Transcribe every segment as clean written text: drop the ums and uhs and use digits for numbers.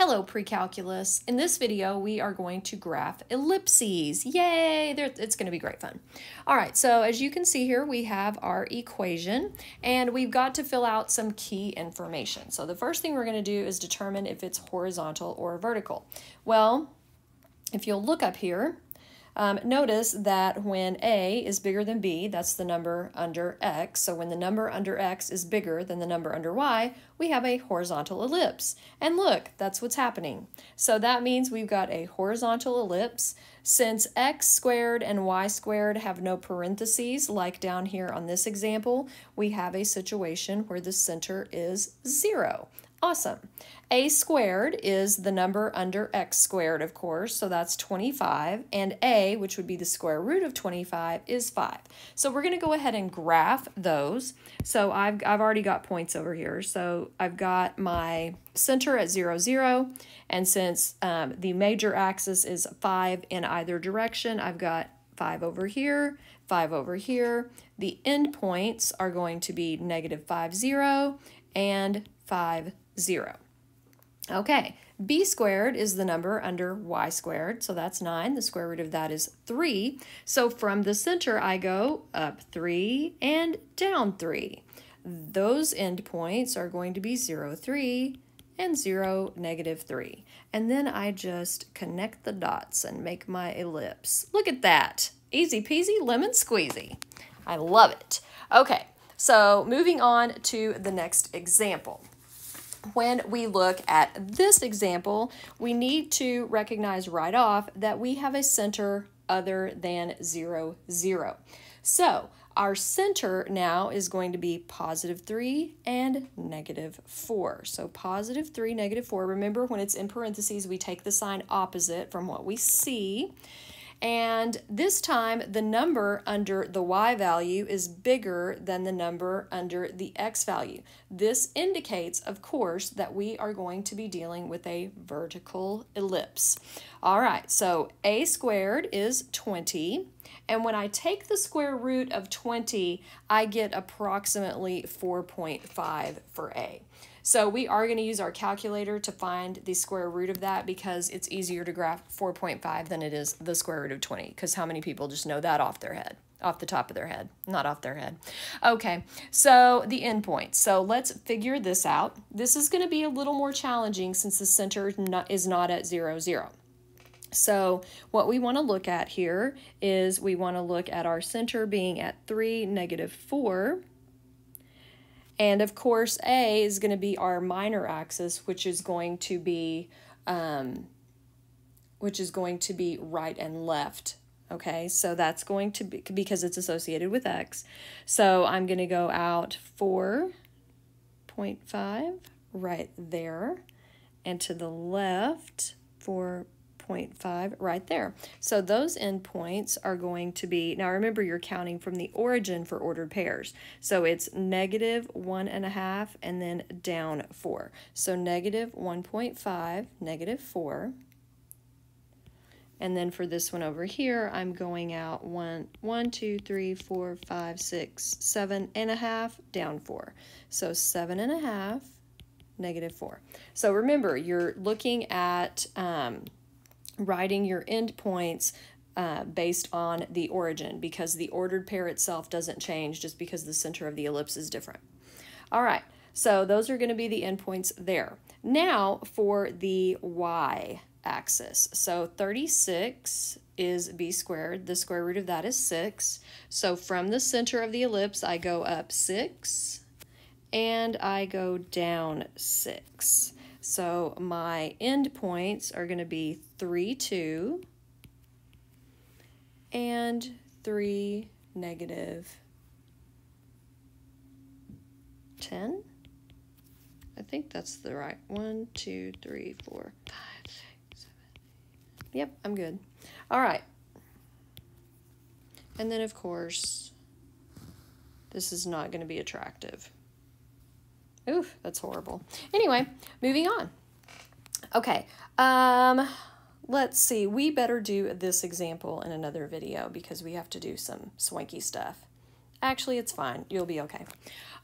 Hello, pre-calculus. In this video, we are going to graph ellipses. Yay! It's going to be great fun. All right, so as you can see here, we have our equation, and we've got to fill out some key information. So the first thing we're going to do is determine if it's horizontal or vertical. Well, if you'll look up here, notice that when A is bigger than B, that's the number under X. So when the number under X is bigger than the number under Y, we have a horizontal ellipse. And look, that's what's happening. So that means we've got a horizontal ellipse. Since X squared and Y squared have no parentheses, like down here on this example, we have a situation where the center is 0. Awesome. A squared is the number under X squared, of course, so that's 25, and A, which would be the square root of 25, is 5. So we're going to go ahead and graph those. So I've already got points over here. So I've got my center at 0, 0, and since the major axis is 5 in either direction, I've got 5 over here, 5 over here. The endpoints are going to be -5, 0, and 5, 0. Okay, B squared is the number under Y squared, so that's 9. The square root of that is 3. So from the center, I go up 3 and down 3. Those endpoints are going to be 0, 3, and 0, -3. And then I just connect the dots and make my ellipse. Look at that. Easy peasy, lemon squeezy. I love it. Okay, so moving on to the next example. When we look at this example, we need to recognize right off that we have a center other than 0, 0. So our center now is going to be +3 and -4. So +3, -4. Remember, when it's in parentheses, we take the sign opposite from what we see. And this time, the number under the Y value is bigger than the number under the X value. This indicates, of course, that we are going to be dealing with a vertical ellipse. All right, so A squared is 20. And when I take the square root of 20, I get approximately 4.5 for A. So we are going to use our calculator to find the square root of that because it's easier to graph 4.5 than it is the square root of 20, because how many people just know that off their head, off the top of their head, not off their head. Okay, so the endpoints. So let's figure this out. This is going to be a little more challenging since the center is not at 0, 0. So what we want to look at here is we want to look at our center being at 3, -4. And of course, A is going to be our minor axis, which is going to be right and left. Okay, so that's going to be because it's associated with X. So I'm going to go out 4.5 right there, and to the left 4.5 right there. So those endpoints are going to be, now remember you're counting from the origin for ordered pairs. So it's -1.5 and then down 4. So -1.5, -4. And then for this one over here, I'm going out 1, 2, 3, 4, 5, 6, 7.5, down 4. So 7.5, -4. So remember, you're looking at writing your endpoints based on the origin, because the ordered pair itself doesn't change just because the center of the ellipse is different. All right, so those are going to be the endpoints there. Now for the Y axis. So 36 is B squared. The square root of that is 6. So from the center of the ellipse, I go up 6 and I go down 6. So my endpoints are going to be 3, 2, and 3, -10. I think that's the right 1, 2, 3, 4, 5, 6, 7. Yep, I'm good. All right. And then, of course, this is not going to be attractive. Oof, that's horrible. Anyway, moving on. Okay, let's see. We better do this example in another video because we have to do some swanky stuff. Actually, it's fine. You'll be okay.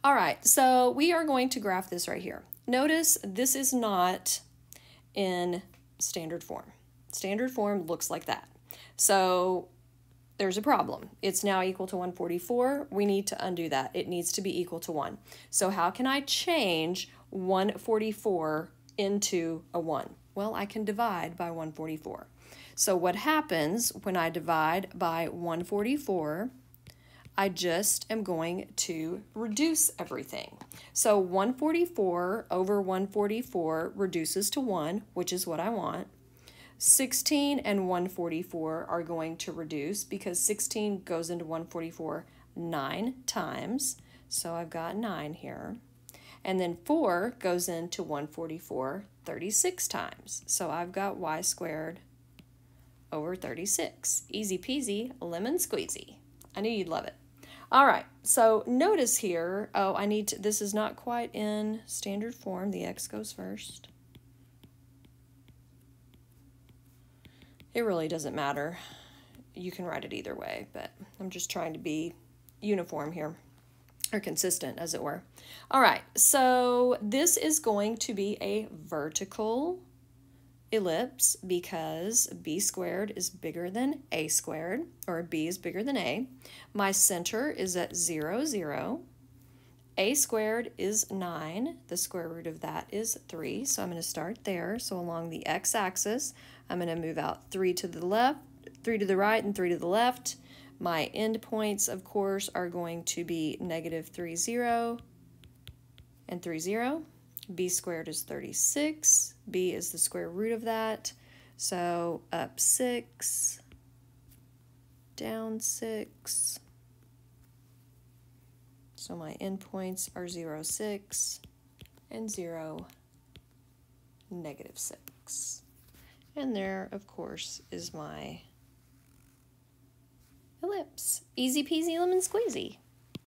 All right, so we are going to graph this right here. Notice this is not in standard form. Standard form looks like that. So there's a problem. It's now equal to 144. We need to undo that. It needs to be equal to 1. So how can I change 144 into a 1? Well, I can divide by 144. So what happens when I divide by 144? I just am going to reduce everything. So 144 over 144 reduces to 1, which is what I want. 16 and 144 are going to reduce because 16 goes into 144 9 times. So I've got 9 here. And then 4 goes into 144 36 times. So I've got y squared over 36. Easy peasy, lemon squeezy. I knew you'd love it. All right, so notice here, this is not quite in standard form. The x goes first. It really doesn't matter. You can write it either way, but I'm just trying to be uniform here, or consistent, as it were. All right, so this is going to be a vertical ellipse because b squared is bigger than a squared, or b is bigger than a. My center is at 0, 0. A squared is 9. The square root of that is 3, so I'm going to start there. So along the x-axis, I'm going to move out 3 to the left, 3 to the right, and 3 to the left. My endpoints, of course, are going to be negative 3, 0, and 3, 0. B squared is 36. B is the square root of that. So up 6, down 6. So my endpoints are 0, 6, and 0, negative 6. And there, of course, is my ellipse. Easy peasy lemon squeezy.